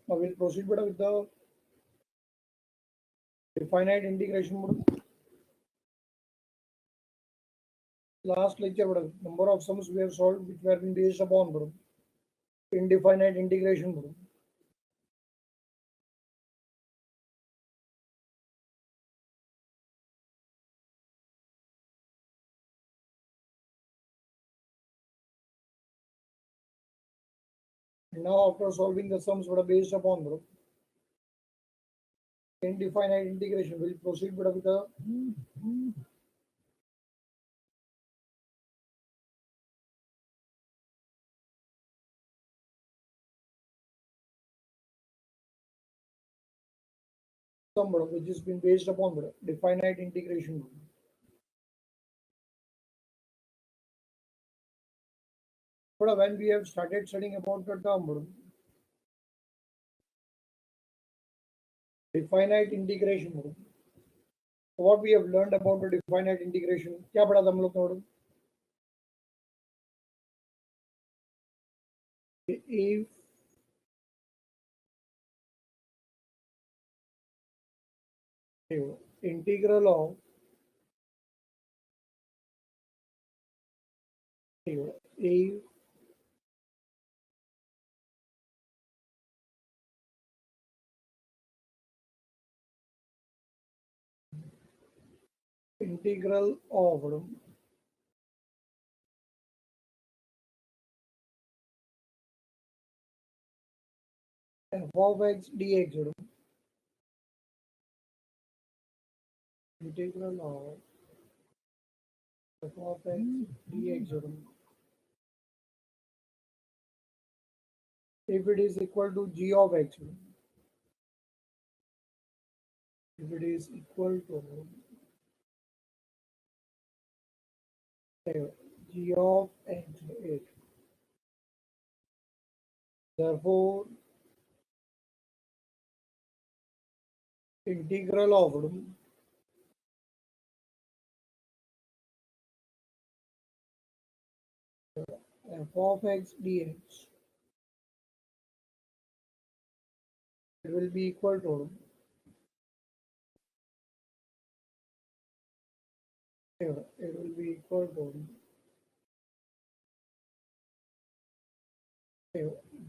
Now we'll proceed better with the definite integration model. Last lecture, but number of sums we have solved which were being based upon indefinite integration. Now after solving the sums what are based upon indefinite integration, we'll proceed with the sum which has been based upon definite integration. But when we have started studying about the term definite integration, what we have learned about the definite integration, क्या पढ़ा था हम लोग ने? If integral of if integral of f of x dx integral of f of x dx if it is equal to g of x, if it is equal to g of x, therefore integral of f of x dx it will be equal to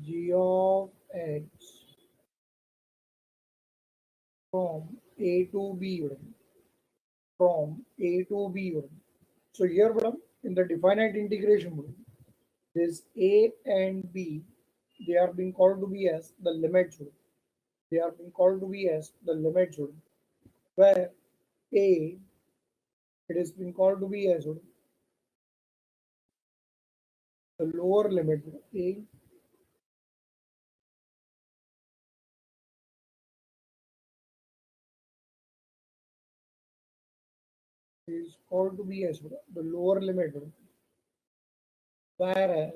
g of x from a to b, from a to b. So here in the definite integration, this a and b, they are being called to be as the limits. They are being called to be as the limits, where a, it is being called to be as the lower limit. A is called to be as the lower limit, whereas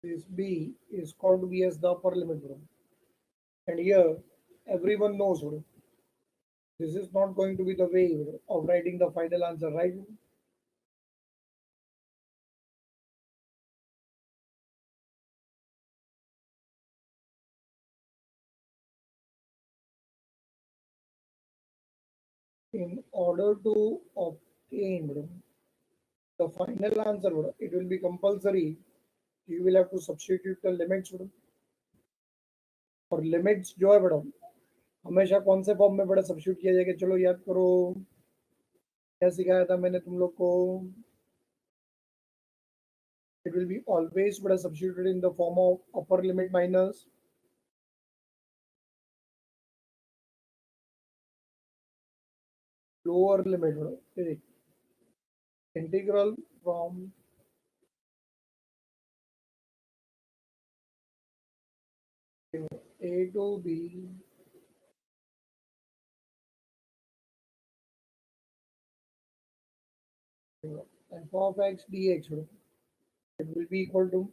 this b is called to be as the upper limit. And here everyone knows this is not going to be the way of writing the final answer, right? In order to obtain the final answer, it will be compulsory. You will have to substitute the limits. और limits जो है बड़ा हमेशा कौन से form में बड़ा substitute किया जाएगा, चलो याद करो क्या सिखाया था मैंने तुम लोग को. It will be always बड़ा substituted in the form of upper limit minus lower limit. Okay. Integral from a to b f of x dx, it will be equal to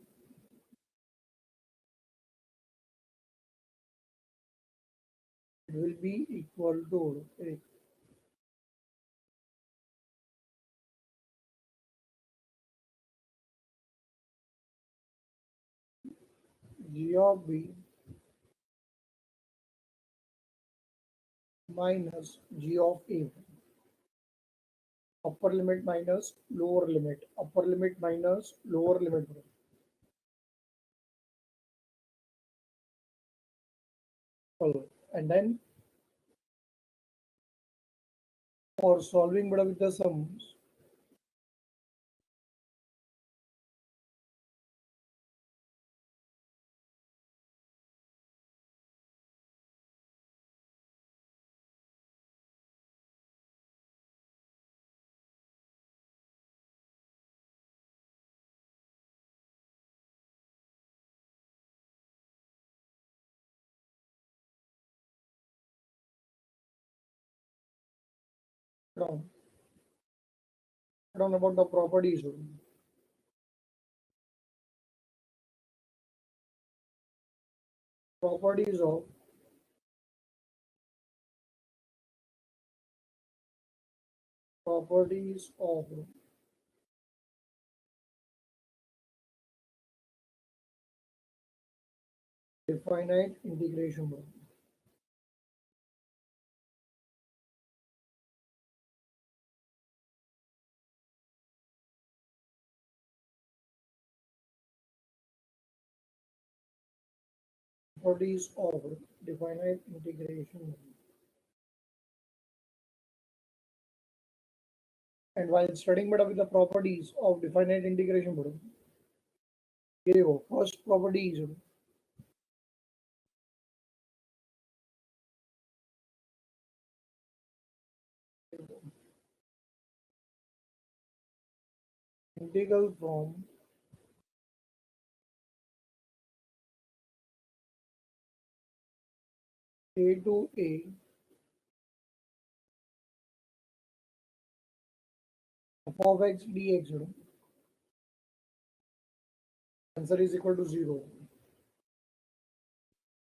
g of b minus g of a, upper limit minus lower limit, upper limit minus lower limit. And then for solving with the sums, down, down about the properties. Properties of properties of definite integration. Properties of definite integration. And while studying with the properties of definite integration, here you go. First property is integral from a to a f of x dx. Answer is equal to 0.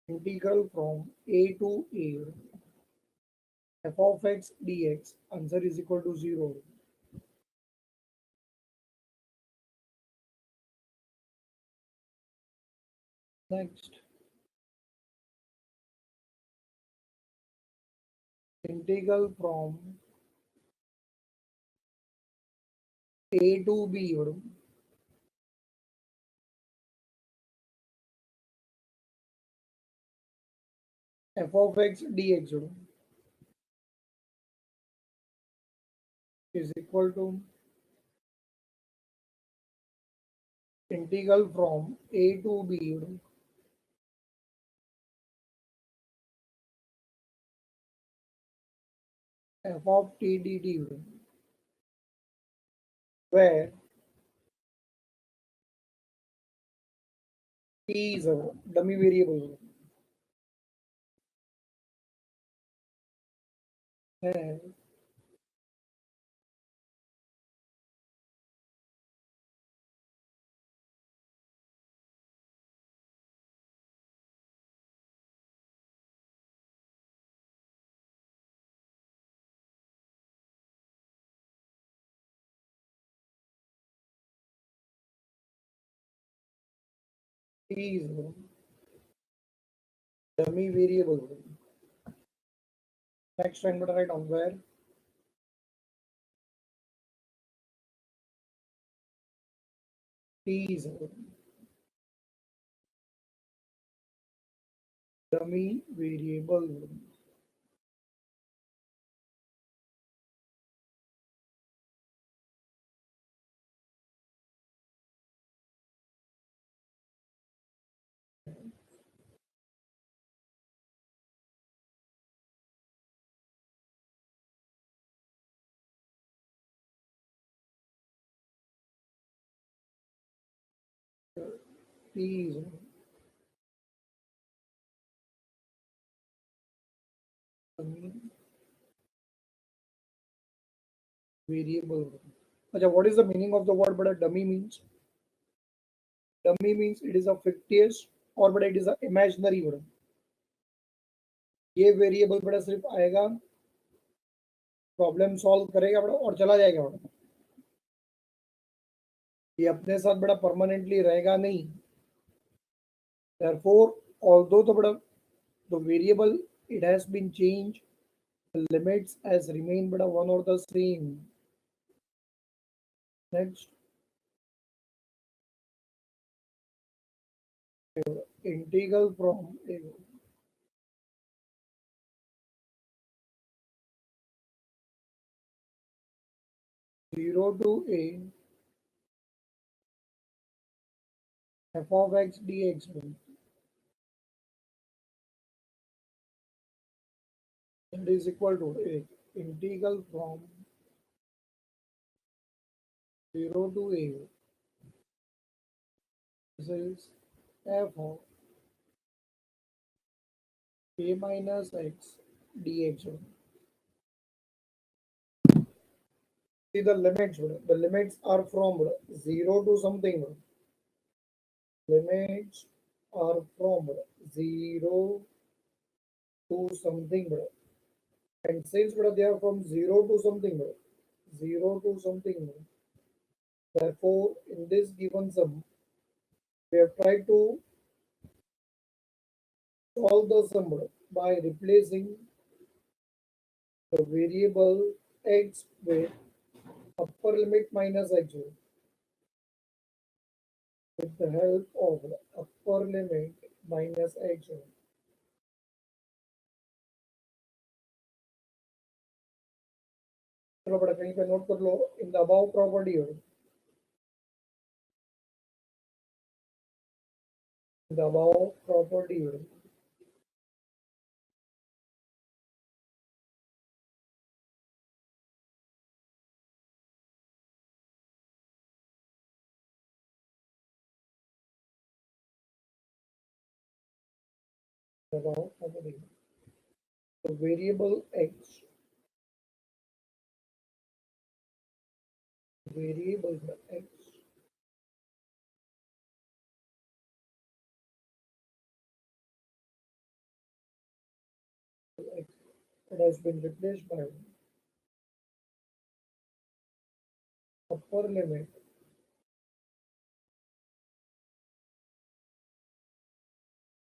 Integral from a to a f of x dx. Answer is equal to 0. Next, integral from a to b f of x dx is equal to integral from a to b f of t dt, where t is a dummy variable and t is a dummy variable. Next, I'm going to write on where t is a dummy variable. T is a dummy variable. Acha, what is the meaning of the word but a dummy means? Dummy means it is a fictitious और बड़ा it is a imaginary word. ये variable बड़ा सिर्फ आएगा, problem solve करेगा बड़ा और चला जाएगा बड़ा. ये अपने साथ बड़ा परमानेंटली रहेगा नहीं. Therefore, although the variable it has been changed, the limits has remained but one or the same. Next, integral from 0 to a f of x dx that is equal to a integral from 0 to a. This is f of a minus x dx. See the limits. The limits are from 0 to something. Limits are from 0 to something. And since they are from 0 to something, 0 to something. Therefore, in this given sum, we have tried to solve the sum by replacing the variable x with upper limit minus x with the help of upper limit minus x. चलो बड़ा कहीं पे note कर लो in the above property the above property the above property the variable x variable x it has been replaced by upper limit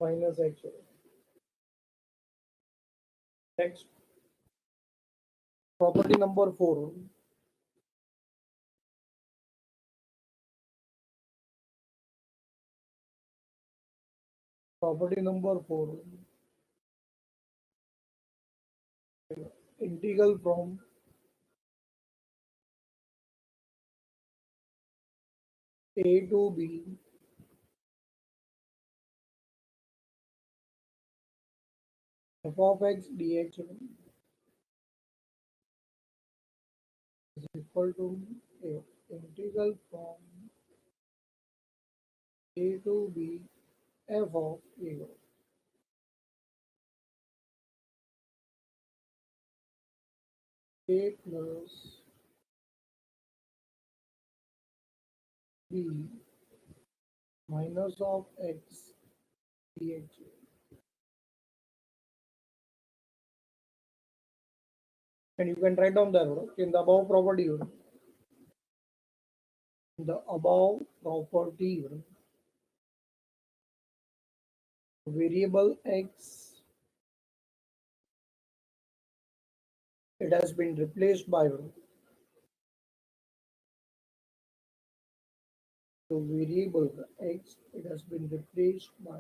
minus x. Next, property number 4. Property number 4. Integral from a to b f of x dx is equal to a integral from a to b f of a plus b minus of x dx. And you can write down there in the above property. The above property variable x it has been replaced by the variable x it has been replaced by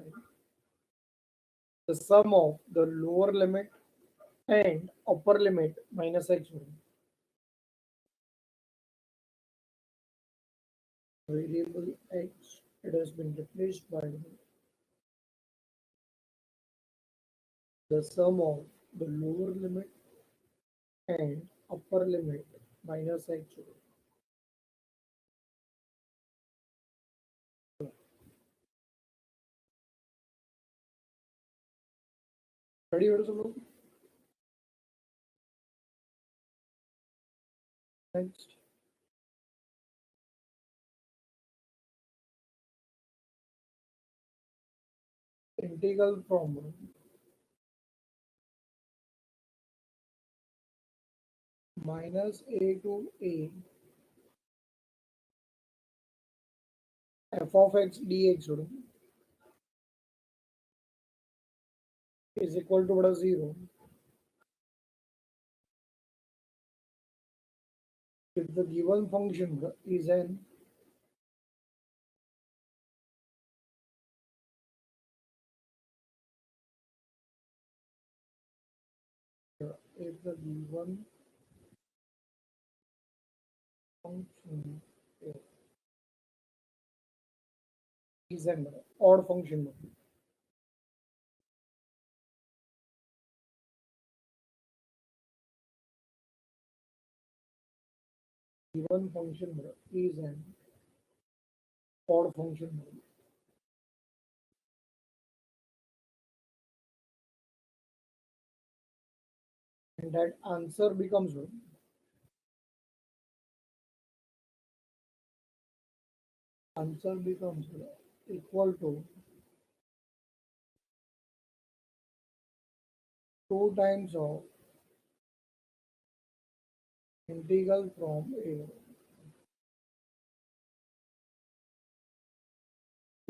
the sum of the lower limit and upper limit minus x. Variable x it has been replaced by the sum of the lower limit and upper limit minus x. Ready or so? Next, integral from minus a to a f of x dx is equal to what is 0. If the given function is an if the given function is an odd function, given function is an odd function, and that answer becomes equal to 2 times of integral from a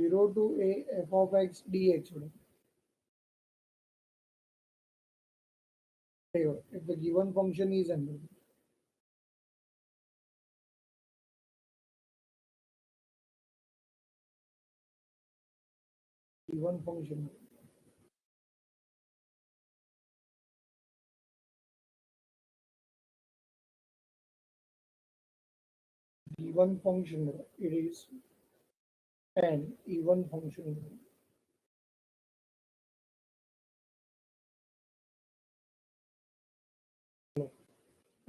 0 to a f of x dx. If the given function is an given function it is an even function.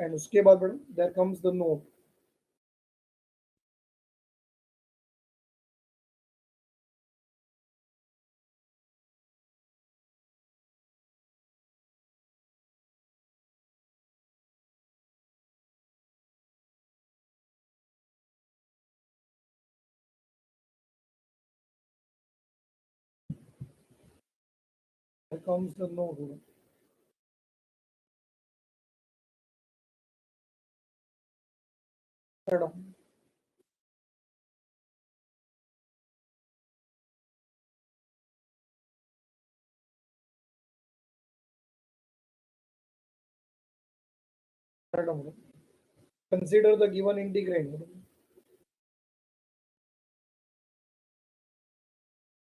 And उसके बाद बड़ा there comes the note. There comes the note. Pardon. Pardon. Consider the given integrand.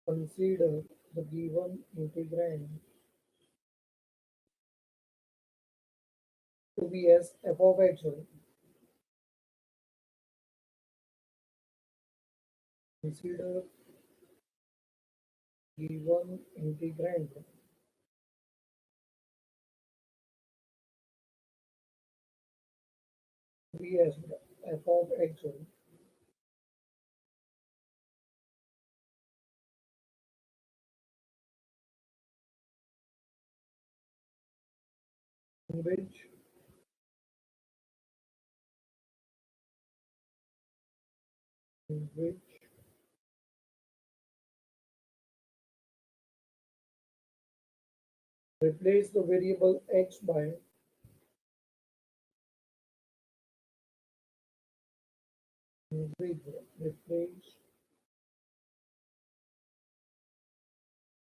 Consider the given integrand to be as f of x. Consider given integrand to be as f of x, in which replace the variable x by with replace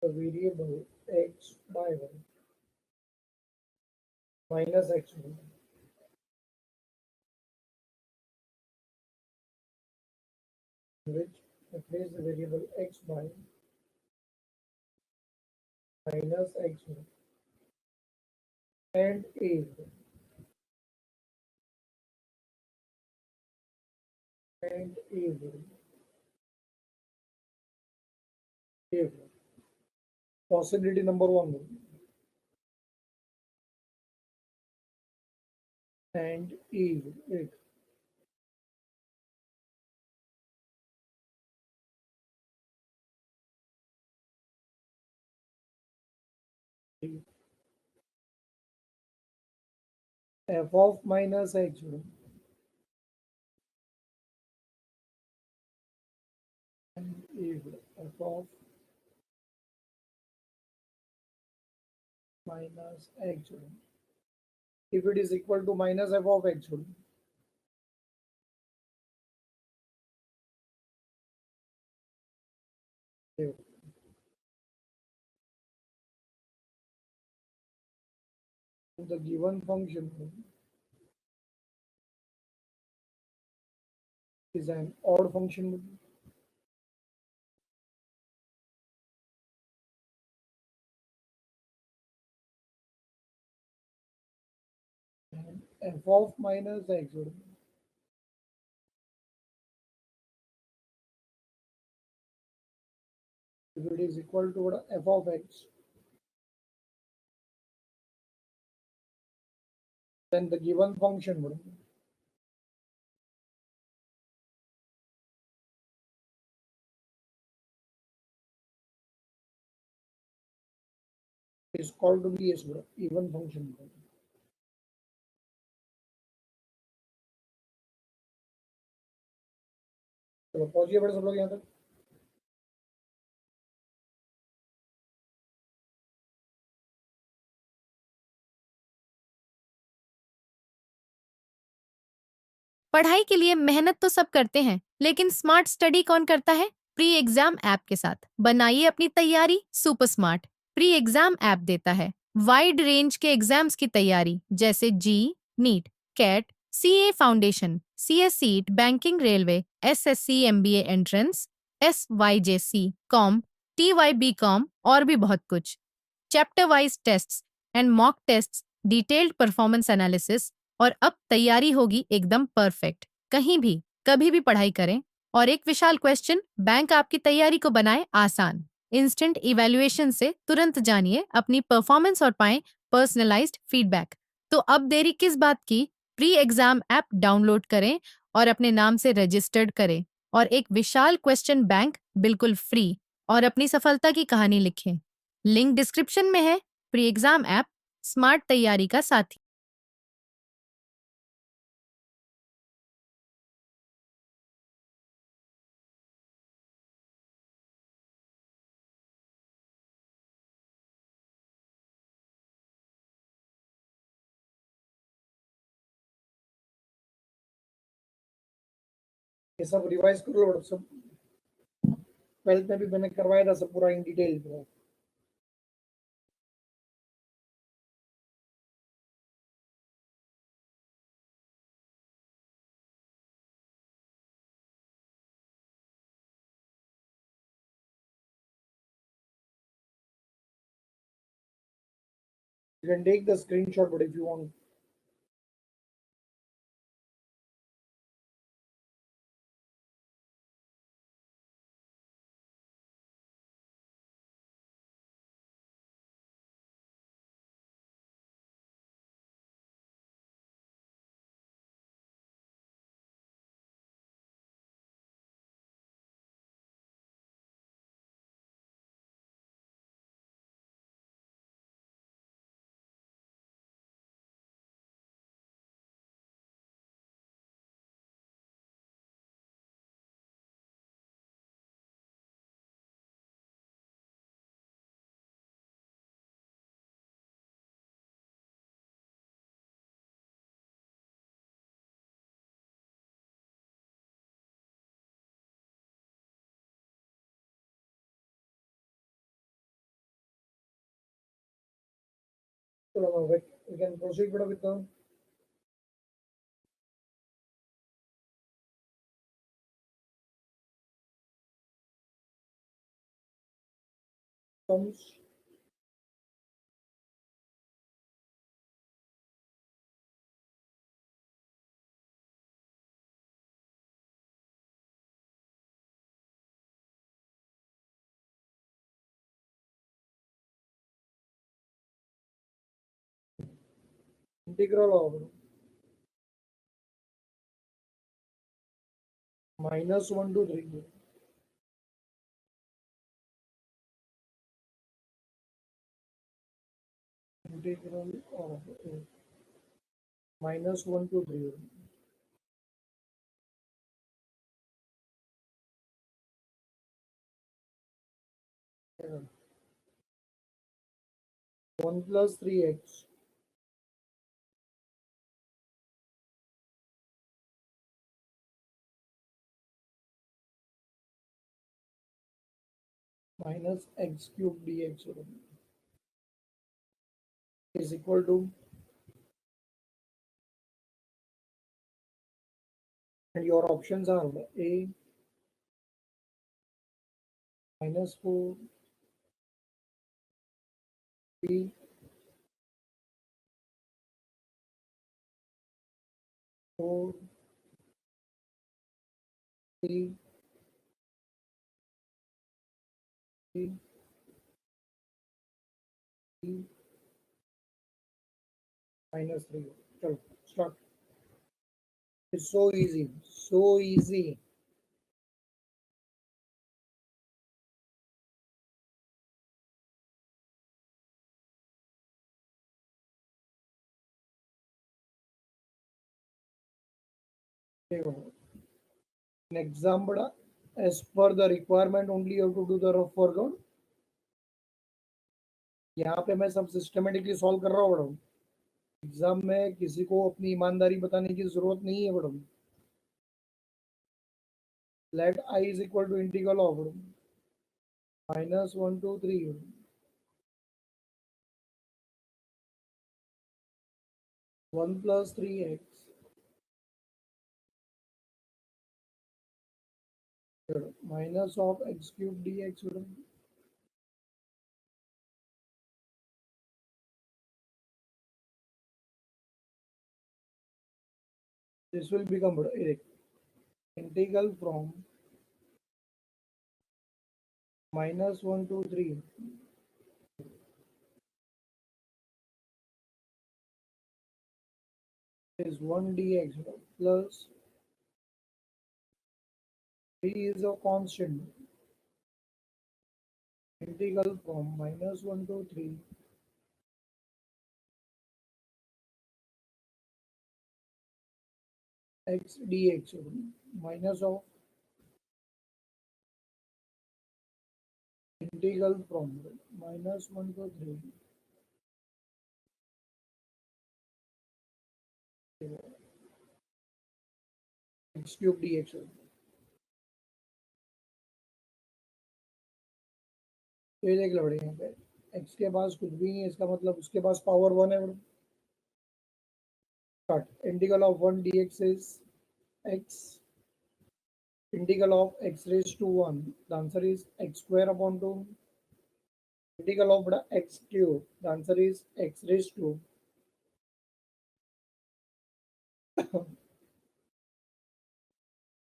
the variable x by 1 minus x1, which replace the variable x by minus x1 and a if possibility number 1 and if f of minus x1 and if f of minus x1 if it is equal to minus f of x1, if the given function is an odd function, and f of minus x if it is equal to what, f of x, then the given function is called to be as even function. चलो पहुंचिए बड़े सब लोग यहाँ तक। पढ़ाई के लिए मेहनत तो सब करते हैं, लेकिन स्मार्ट स्टडी कौन करता है? प्री एग्जाम ऐप के साथ बनाइए अपनी तैयारी super smart. Pre exam app देता है वाइड रेंज के एग्जाम्स की तैयारी, जैसे JEE, NEET, CAT, CA foundation, CS सीट, banking, railway, SSC, MBA entrance, SYJC, com, TYB com और भी बहुत कुछ। Chapter wise tests and mock tests, detailed performance analysis, और अब तैयारी होगी एकदम परफेक्ट। कहीं भी कभी भी पढ़ाई करें, और एक विशाल क्वेश्चन बैंक आपकी तैयारी को बनाए आसान। इंस्टेंट इवैल्यूएशन से तुरंत जानिए अपनी परफॉर्मेंस और पाएं पर्सनलाइज्ड फीडबैक। तो अब देरी किस बात की? प्री एग्जाम ऐप डाउनलोड करें और अपने नाम से रजिस्टर्ड करें, और एक विशाल क्वेश्चन बैंक बिल्कुल फ्री, और अपनी सफलता की कहानी लिखें। लिंक डिस्क्रिप्शन में है। प्री एग्जाम ऐप, स्मार्ट तैयारी का साथी। ये सब रिवाइज कर लो, सब 12th में भी मैंने करवाया था, सब पूरा इन डिटेल पूरा। You can take the screenshot, but if you want we can proceed with the sums. Integral of -1 to 3. Integral of -1 to 3. Yeah. 1 plus 3x minus x cube dx is equal to and your options are A -4, B 4, C, D, E -3. चलो start. It's so easy, so easy. देखो, in exam बड़ा as per the requirement only you have to do the rough workout. यहाँ पे मैं सब systematically solve कर रहा हूँ बड़ा. एग्जाम में किसी को अपनी ईमानदारी बताने की जरूरत नहीं है बड़ा. Let I is equal to integral of -1 to 3 1 plus 3x minus of x cube dx. This will become integral from -1 to 3 is 1 dx plus 3 is a constant. Integral from -1 to 3 x dx minus of integral from -1 to 3 x cube dx. तो ये देख लो बड़े, यहाँ पे x के पास कुछ भी नहीं है, इसका मतलब उसके पास पावर 1 है बड़े. Start. Integral of 1 dx is x. Integral of x raised to 1. The answer is x square upon 2. Integral of x cube. The answer is x raised to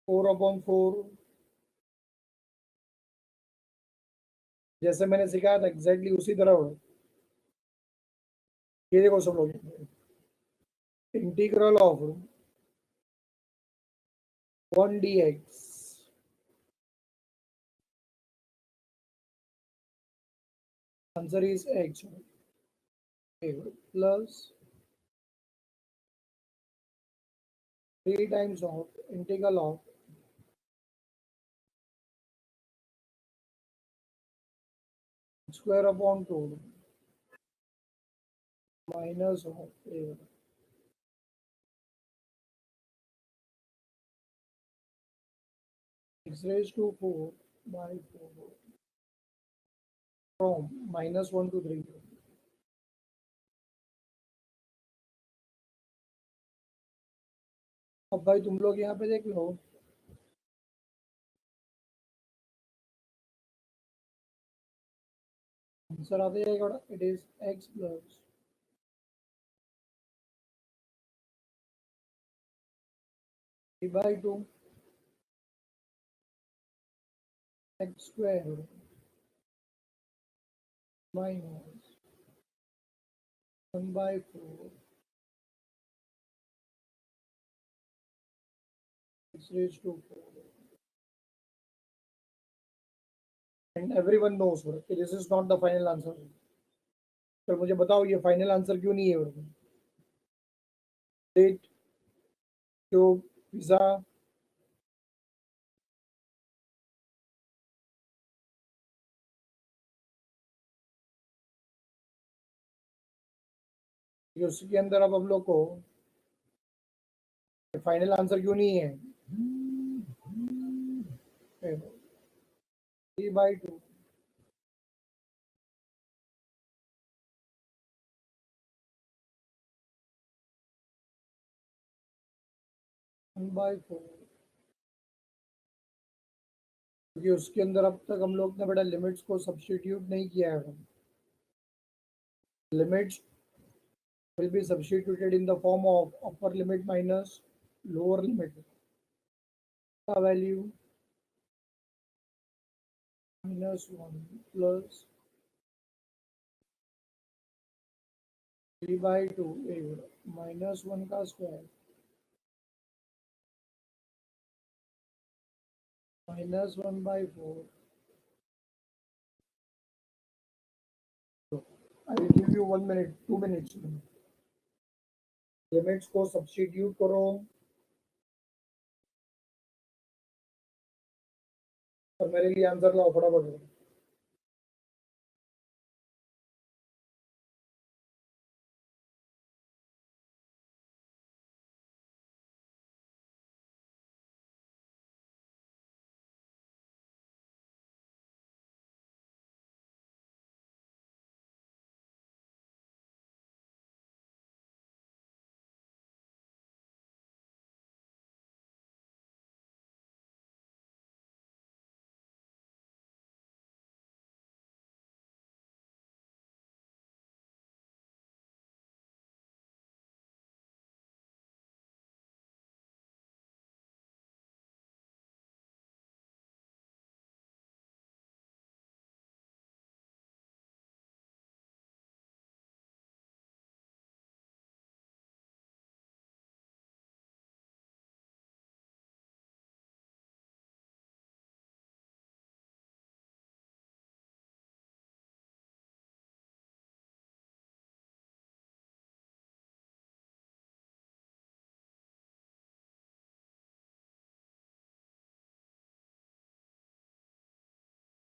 4 upon 4. जैसे मैंने सिखाया था एग्जैक्टली उसी तरह हो. ये देखो सब लोग, integral of 1 dx answer is x plus 3 times of integral of square upon 2 minus of x raised to 4 by 4 from -1 to 3. अब भाई तुम लोग यहाँ पे देख लो, आंसर आ जाएगा. It is x plus 3 by 2 x square minus 1 by 4 x raised to 4. And everyone knows that this is not the final answer. तो मुझे बताओ ये फाइनल आंसर क्यों नहीं है? डेट क्यूब पिज्जा उसके अंदर अब हम लोग को फाइनल आंसर क्यों नहीं है? 3 by 2 1 by 4 क्योंकि उसके अंदर अब तक हम लोग ने बेटा लिमिट्स को सब्स्टिट्यूट नहीं किया है। Limits will be substituted in the form of upper limit minus lower limit. The value -1 plus 3/2 -1 का square -1/4. I will give you 1 minute, 2 minutes. Limits को सब्स्टिट्यूट करो और मेरे लिए आंसर लाओ फटाफट।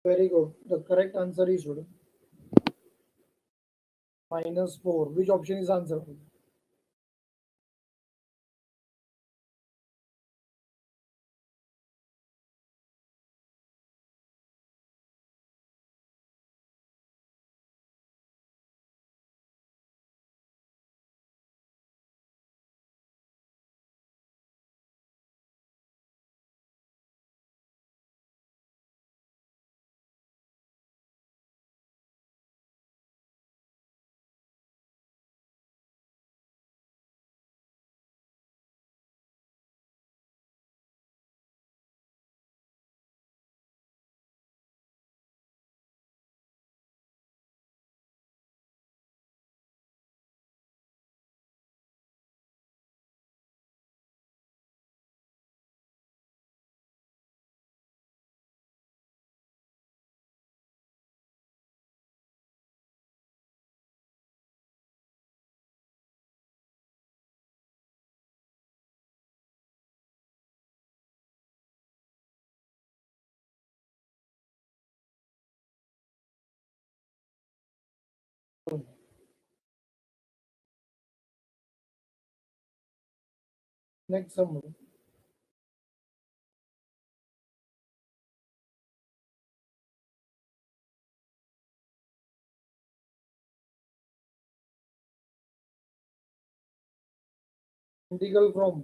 Very good. The correct answer is -4. Which option is answer? Next sum. Integral from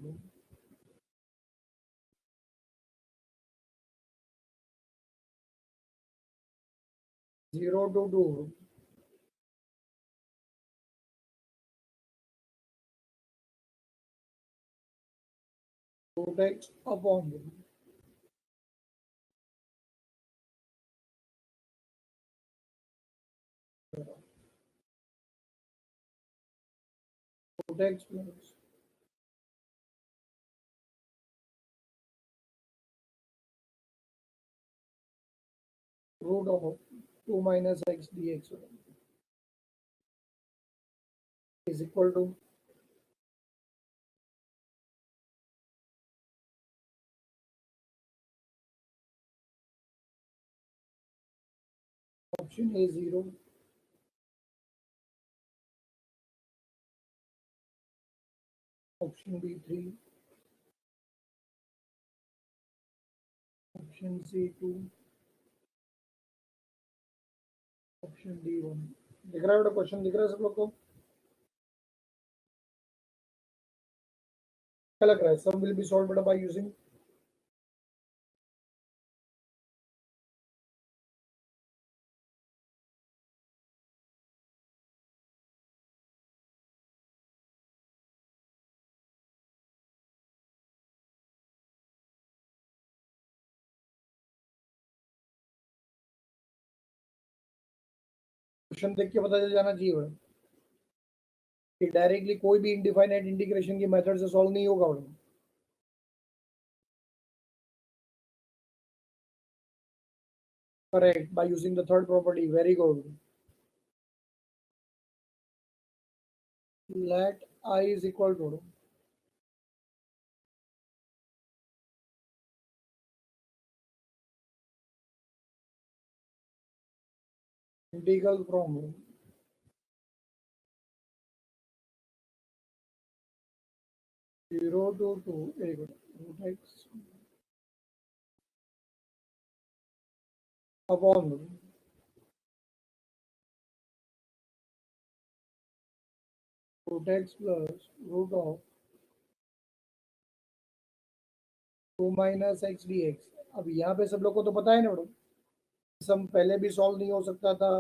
0 to 2. 2x upon 2x plus root of 2 minus x dx is equal to option A 0, option B 3, option C 2, option D 1. दिख रहा है बेटा question दिख रहा है सब लोग को? क्या लग रहा है? सम विल बी सॉल्व बेटा बाय यूजिंग क्वेश्चन देख के पता चल जाना चाहिए मैडम कि डायरेक्टली कोई भी इनडिफाइनाइट इंटीग्रेशन की मेथड से सॉल्व नहीं होगा madam. Correct, by using the third property. Very good. Let I is equal to integral from 0 to 2. Very good. Root x upon root x plus root of 2 minus x dx. अब यहाँ पे सब लोग को तो पता है ना मैडम, सम पहले भी सॉल्व नहीं हो सकता था।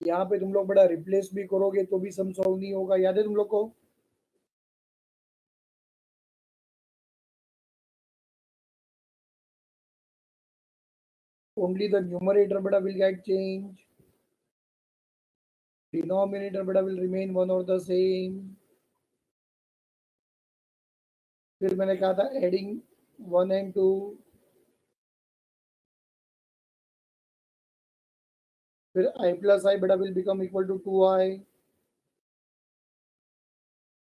यहाँ पे तुम लोग बड़ा रिप्लेस भी करोगे तो भी सम सॉल्व नहीं होगा, याद है तुम लोग को? Only the numerator beta will get change. Denominator beta will remain one or the same. फिर मैंने कहा था एडिंग 1 and 2, फिर i plus I beta will become equal to 2i.